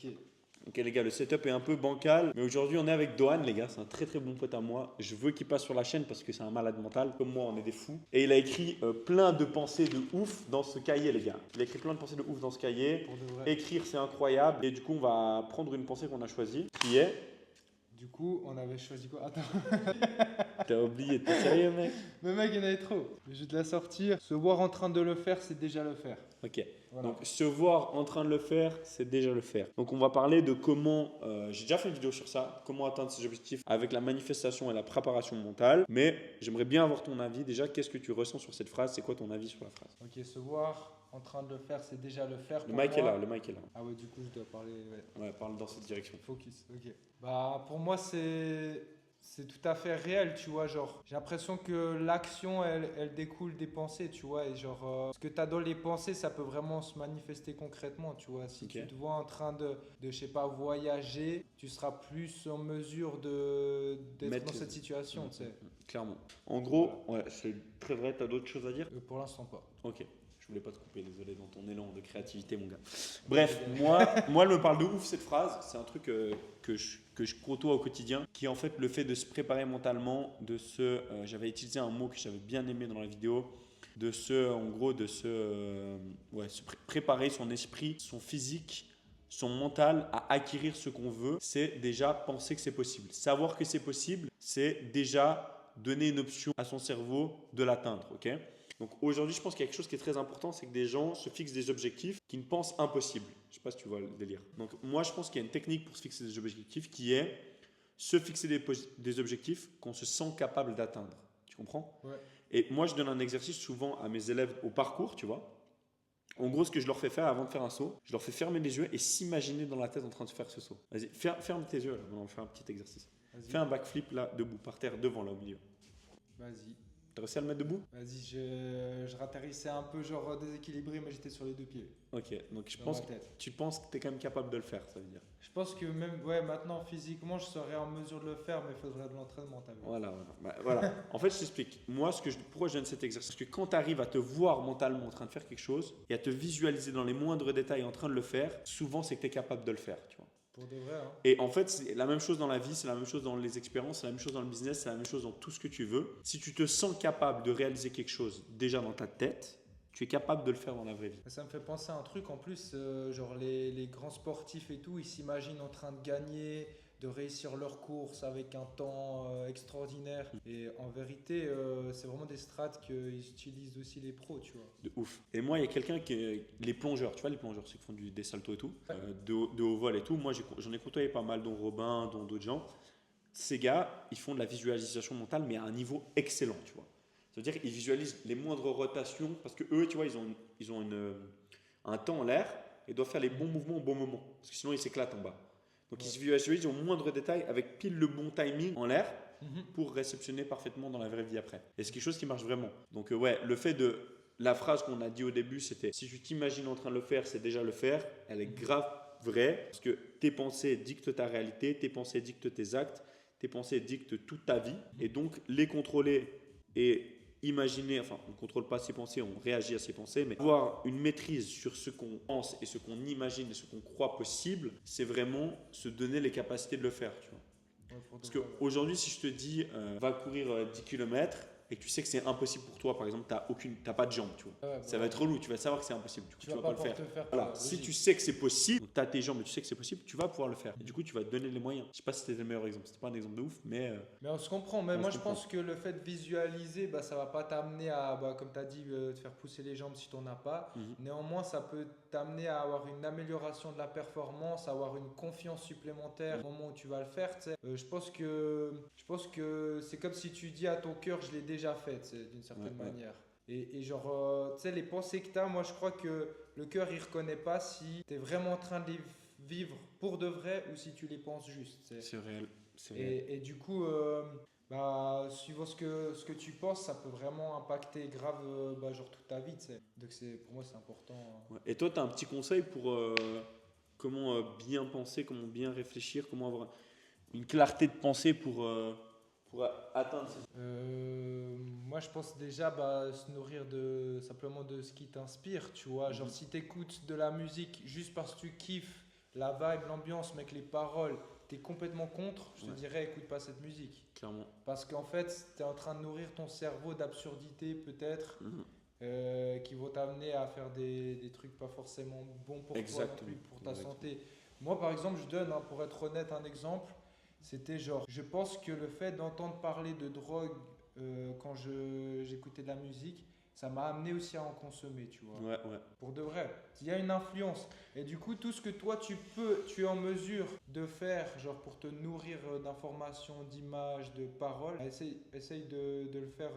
Ok. Ok les gars, le setup est un peu bancal, mais aujourd'hui on est avec Dohan les gars, c'est un très très bon pote à moi. Je veux qu'il passe sur la chaîne parce que c'est un malade mental, comme moi on est des fous. Et il a écrit plein de pensées de ouf dans ce cahier les gars. Il a écrit plein de pensées de ouf dans ce cahier. Pour de vrai. Écrire c'est incroyable. Et du coup on va prendre une pensée qu'on a choisie, qui est... Du coup, on avait choisi quoi? Attends. T'as oublié, t'es sérieux mec? Mais mec, il y en avait trop. Je vais te la sortir. Se voir en train de le faire, c'est déjà le faire. Ok. Voilà. Donc se voir en train de le faire, c'est déjà le faire. Donc on va parler de comment, j'ai déjà fait une vidéo sur ça, comment atteindre ses objectifs avec la manifestation et la préparation mentale. Mais j'aimerais bien avoir ton avis. Déjà, qu'est-ce que tu ressens sur cette phrase? C'est quoi ton avis sur la phrase? Ok, se voir en train de le faire, c'est déjà le faire. Le Pour mic est moi. là, le mic est là. Ah ouais, du coup, je dois parler. Ouais. Ouais, parle dans cette direction. Focus, ok. Bah, pour moi, c'est tout à fait réel, tu vois. Genre, j'ai l'impression que l'action, elle découle des pensées, tu vois. Et genre, ce que tu as dans les pensées, ça peut vraiment se manifester concrètement, tu vois. Si Ok. tu te vois en train je sais pas, voyager, tu seras plus en mesure d'être Mettre dans les- cette situation, tu sais. Clairement. En gros, ouais, c'est très vrai. T'as d'autres choses à dire? Pour l'instant, pas. Ok. Je voulais pas te couper, désolé, dans ton élan de créativité, mon gars. Bref, moi, elle me parle de ouf cette phrase. C'est un truc que je côtoie au quotidien, qui est en fait le fait de se préparer mentalement, j'avais utilisé un mot que j'avais bien aimé dans la vidéo, en gros, préparer son esprit, son physique, son mental à acquérir ce qu'on veut. C'est déjà penser que c'est possible. Savoir que c'est possible, c'est déjà donner une option à son cerveau de l'atteindre, ok? Donc aujourd'hui, je pense qu'il y a quelque chose qui est très important, c'est que des gens se fixent des objectifs qui ne pensent impossibles. Je ne sais pas si tu vois le délire. Donc moi, je pense qu'il y a une technique pour se fixer des objectifs qui est se fixer des objectifs qu'on se sent capable d'atteindre. Tu comprends? Ouais. Et moi, je donne un exercice souvent à mes élèves au parcours, tu vois. En gros, ce que je leur fais faire avant de faire un saut, je leur fais fermer les yeux et s'imaginer dans la tête en train de faire ce saut. Vas-y, ferme tes yeux là, on va faire un petit exercice. Vas-y. Fais un backflip là, debout, par terre, devant là, au milieu. Vas-y. T'as réussi à le mettre debout? Vas-y, je ratterrissais un peu genre déséquilibré, mais j'étais sur les deux pieds. Ok, donc Dans ma tête. tu penses que tu es quand même capable de le faire, ça veut dire. Je pense que même, ouais, maintenant physiquement, je serais en mesure de le faire, mais il faudrait de l'entraînement, t'as vu. Voilà. Voilà. En fait, je t'explique. Moi, pourquoi je donne cet exercice? Parce que quand tu arrives à te voir mentalement en train de faire quelque chose et à te visualiser dans les moindres détails en train de le faire, souvent, c'est que tu es capable de le faire, tu vois. Pour de vrai, hein. Et en fait, c'est la même chose dans la vie, c'est la même chose dans les expériences, c'est la même chose dans le business, c'est la même chose dans tout ce que tu veux. Si tu te sens capable de réaliser quelque chose déjà dans ta tête, tu es capable de le faire dans la vraie vie. Ça me fait penser à un truc en plus, genre les grands sportifs et tout, ils s'imaginent en train de gagner, de réussir leur course avec un temps extraordinaire. Et en vérité, c'est vraiment des strates qu'ils utilisent aussi les pros, tu vois. De ouf. Et moi, il y a quelqu'un les plongeurs, tu vois, les plongeurs, ceux qui font des saltos et tout, Ouais. de haut vol et tout. Moi, j'en ai côtoyé pas mal, dont Robin, dont d'autres gens. Ces gars, ils font de la visualisation mentale, mais à un niveau excellent, tu vois. C'est-à-dire qu'ils visualisent les moindres rotations, parce que eux, tu vois, ils ont un temps en l'air et doivent faire les bons mouvements au bon moment, parce que sinon, ils s'éclatent en bas. Donc, Ouais. ils se visualisent au moindre détail avec pile le bon timing en l'air Mhm. pour réceptionner parfaitement dans la vraie vie après. Et c'est quelque chose qui marche vraiment. Donc, ouais, le fait de. La phrase qu'on a dit au début, c'était si tu t'imagines en train de le faire, c'est déjà le faire. Elle est grave vraie, parce que tes pensées dictent ta réalité, tes pensées dictent tes actes, tes pensées dictent toute ta vie. Et donc, les contrôler et imaginer, enfin, on ne contrôle pas ses pensées, on réagit à ses pensées, mais avoir une maîtrise sur ce qu'on pense et ce qu'on imagine et ce qu'on croit possible, c'est vraiment se donner les capacités de le faire, tu vois. Ouais, pour de Parce vrai, ouais. qu'aujourd'hui, si je te dis va courir 10 km et que tu sais que c'est impossible pour toi, par exemple, t'as pas de jambes, tu vois. Ouais, Ça va être relou, tu vas savoir que c'est impossible, du coup, Tu tu vas vas pas le pouvoir faire. te faire. Voilà, Ouais, si logique. tu sais que c'est possible, tu as tes jambes et tu sais que c'est possible, tu vas pouvoir le faire. Et du coup, tu vas te donner les moyens. Je sais pas si c'était le meilleur exemple, c'était pas un exemple de ouf, mais Mais on se comprend. Mais On moi, se je pense que le fait de visualiser, bah, ça va pas t'amener à, bah, comme tu as dit, te faire pousser les jambes si tu n'en as pas. Néanmoins, ça peut t'amener à avoir une amélioration de la performance, avoir une confiance supplémentaire au moment où tu vas le faire. Tu sais. Je pense que c'est comme si tu dis à ton cœur, je l'ai déjà fait, tu sais, d'une certaine Ouais. manière. Et genre, tu sais, les pensées que tu as, moi, je crois que le cœur, il reconnaît pas si tu es vraiment en train de les vivre pour de vrai ou si tu les penses juste. Tu sais. c'est réel. C'est réel. Et du coup, bah, suivant ce que tu penses, ça peut vraiment impacter grave bah, genre toute ta vie. Tu sais. Donc pour moi, c'est important. Ouais. Et toi, tu as un petit conseil pour comment bien penser, comment bien réfléchir, comment avoir une clarté de pensée pour atteindre ces... Moi, je pense déjà bah, se nourrir simplement de ce qui t'inspire. Tu vois, genre si tu écoutes de la musique juste parce que tu kiffes la vibe, l'ambiance, mais que les paroles, tu es complètement contre, je te dirais écoute pas cette musique. Clairement. Parce qu'en fait, tu es en train de nourrir ton cerveau d'absurdité peut-être. Qui vont t'amener à faire des trucs pas forcément bons pour toi non plus, pour ta santé. Moi, par exemple, je donne, pour être honnête, un exemple. C'était genre, je pense que le fait d'entendre parler de drogue quand j'écoutais de la musique, ça m'a amené aussi à en consommer, tu vois. Pour de vrai. Il y a une influence. Et du coup, tout ce que toi, tu es en mesure de faire, genre pour te nourrir d'informations, d'images, de paroles, essaye de le faire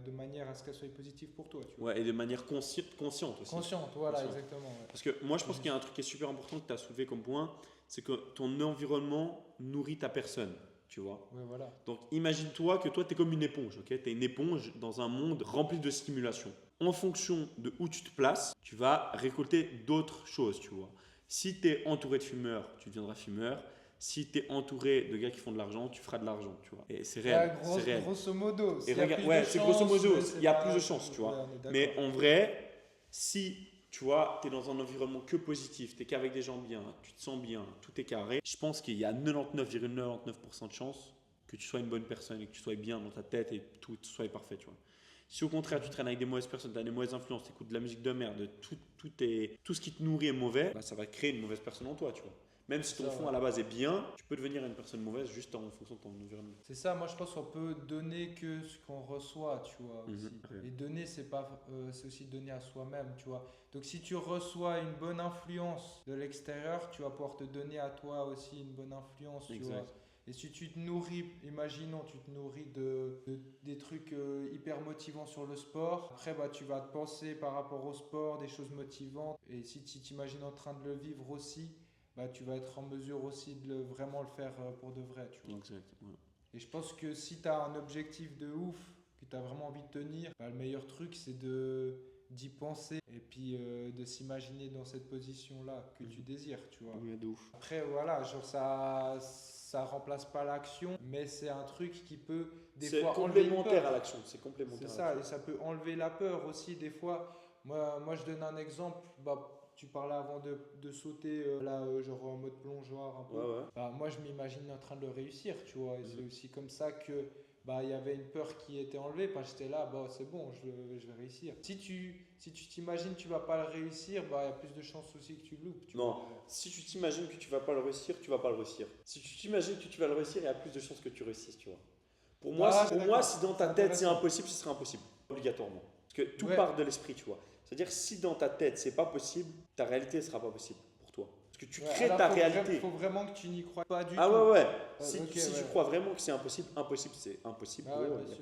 de manière à ce qu'elle soit positive pour toi, tu vois. Ouais, et de manière consciente aussi. Consciente, voilà, exactement. Ouais. Parce que moi, je pense qu'il y a un truc qui est super important que tu as soulevé comme point, c'est que ton environnement nourrit ta personne. Tu vois. Ouais, voilà. Donc imagine-toi que toi tu es comme une éponge, ok? Tu es une éponge dans un monde rempli de stimulation. En fonction de où tu te places, tu vas récolter d'autres choses, tu vois. Si tu es entouré de fumeurs, tu deviendras fumeur. Si tu es entouré de gars qui font de l'argent, tu feras de l'argent, tu vois. Et c'est réel, c'est réel. Grosso modo. Et regarde, ouais, c'est grosso modo, il y a plus de chances, tu vois. Mais en vrai, si tu vois, tu es dans un environnement que positif, tu es qu'avec des gens bien, tu te sens bien, tout est carré. Je pense qu'il y a 99,99% de chances que tu sois une bonne personne et que tu sois bien dans ta tête et tout soit parfait, tu vois. Si au contraire tu traînes avec des mauvaises personnes, tu as des mauvaises influences, tu écoutes de la musique de merde, tout ce qui te nourrit est mauvais, bah, ça va créer une mauvaise personne en toi, tu vois. Même si ton fond à la base est bien, tu peux devenir une personne mauvaise juste en fonction de ton environnement. C'est ça, moi je pense qu'on peut donner que ce qu'on reçoit, tu vois. Aussi. Et donner, c'est aussi donner à soi-même, tu vois. Donc si tu reçois une bonne influence de l'extérieur, tu vas pouvoir te donner à toi aussi une bonne influence, tu vois. Et si tu te nourris, imaginons, tu te nourris des trucs hyper motivants sur le sport, après bah, tu vas te penser par rapport au sport, des choses motivantes. Et si tu t'imagines en train de le vivre aussi, bah, tu vas être en mesure aussi de vraiment le faire pour de vrai, tu vois. Exactement. Et je pense que si tu as un objectif de ouf, que tu as vraiment envie de tenir, bah, le meilleur truc c'est d'y penser et puis de s'imaginer dans cette position-là que tu désires, tu vois. Ouais, de ouf. Après, voilà, genre ça remplace pas l'action, mais c'est un truc qui peut des fois enlever une peur. C'est complémentaire à l'action, c'est complémentaire. C'est ça, et ça peut enlever la peur aussi des fois. Moi je donne un exemple, bah, tu parlais avant de sauter genre en mode plongeoir un peu. Bah, moi je m'imagine en train de le réussir, tu vois. Et c'est aussi comme ça que bah, y avait une peur qui était enlevée. Bah, j'étais là, bah, c'est bon, je vais réussir. Si tu t'imagines que tu vas pas le réussir, bah, il y a plus de chances aussi que tu loupes. Si tu t'imagines que tu vas pas le réussir, tu vas pas le réussir. Si tu t'imagines que tu vas le réussir, il y a plus de chances que tu réussisses, tu vois. Pour moi, si dans ta tête c'est impossible, ce sera impossible, obligatoirement. Parce que tout part de l'esprit, tu vois. C'est-à-dire si dans ta tête c'est pas possible, ta réalité ne sera pas possible pour toi. Parce que tu crées ta réalité. Il faut vraiment que tu n'y crois pas du tout. Si tu crois vraiment que c'est impossible, c'est impossible pour eux. Il n'y a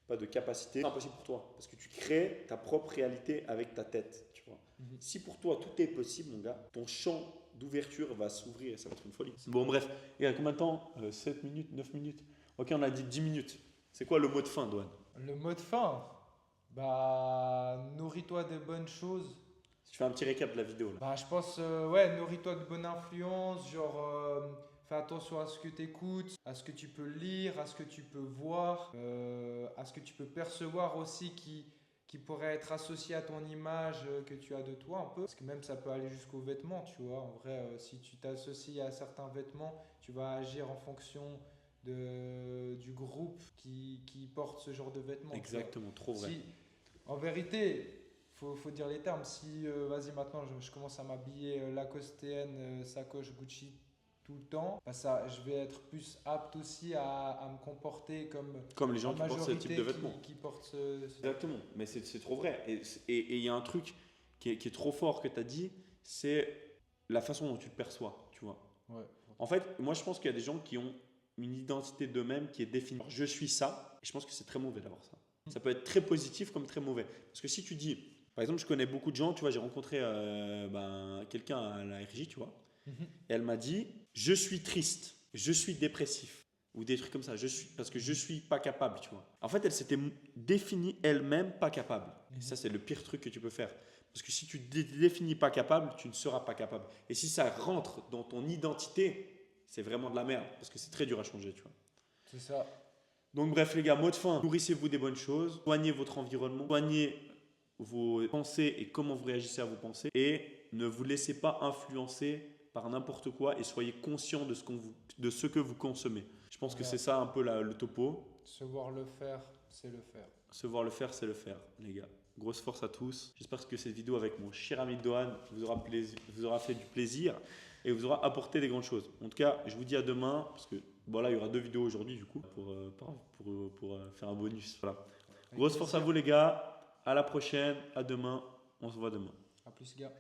pas de capacité. C'est impossible pour toi. Parce que tu crées ta propre réalité avec ta tête, tu vois. Si pour toi tout est possible, mon gars, ton champ d'ouverture va s'ouvrir et ça va être une folie. Bon, bref. Il y a combien de temps 7 minutes, 9 minutes. Ok, on a dit 10 minutes. C'est quoi le mot de fin, Douane? Le mot de fin, bah, nourris-toi de bonnes choses. Si tu fais un petit récap de la vidéo là. Bah, je pense, nourris-toi de bonnes influences, genre fais attention à ce que tu écoutes, à ce que tu peux lire, à ce que tu peux voir, à ce que tu peux percevoir aussi qui pourrait être associé à ton image que tu as de toi un peu. Parce que même ça peut aller jusqu'aux vêtements, tu vois. En vrai, si tu t'associes à certains vêtements, tu vas agir en fonction du groupe qui porte ce genre de vêtements. Exactement, trop vrai. En vérité, faut dire les termes. Si, vas-y, maintenant, je commence à m'habiller Lacostéenne, sacoche Gucci tout le temps, bah je vais être plus apte aussi à me comporter comme les gens qui portent ce type de vêtements. Qui portent Exactement, mais c'est trop vrai. Et il y a un truc qui est trop fort que tu as dit, c'est la façon dont tu te perçois, tu vois. Ouais. En fait, moi, je pense qu'il y a des gens qui ont une identité d'eux-mêmes qui est définie. Alors, je suis ça, et je pense que c'est très mauvais d'avoir ça. Ça peut être très positif comme très mauvais. Parce que si tu dis, par exemple, je connais beaucoup de gens, tu vois, j'ai rencontré quelqu'un à la RJ, tu vois, et elle m'a dit, je suis triste, je suis dépressif, ou des trucs comme ça, parce que je suis pas capable, tu vois. En fait, elle s'était définie elle-même pas capable. Et ça, c'est le pire truc que tu peux faire. Parce que si tu te définis pas capable, tu ne seras pas capable. Et si ça rentre dans ton identité, c'est vraiment de la merde, parce que c'est très dur à changer, tu vois. C'est ça. Donc bref les gars, mot de fin, nourrissez-vous des bonnes choses, soignez votre environnement, soignez vos pensées et comment vous réagissez à vos pensées et ne vous laissez pas influencer par n'importe quoi et soyez conscient de ce que vous consommez. Je pense que c'est ça un peu le topo. Se voir le faire, c'est le faire. Se voir le faire, c'est le faire, les gars. Grosse force à tous. J'espère que cette vidéo avec mon cher ami Dohan vous aura fait du plaisir et vous aura apporté des grandes choses. En tout cas, je vous dis à demain parce que voilà, il y aura 2 vidéos aujourd'hui du coup pour faire un bonus. Voilà. Grosse force à vous les gars. À la prochaine. À demain. On se voit demain. À plus, gars.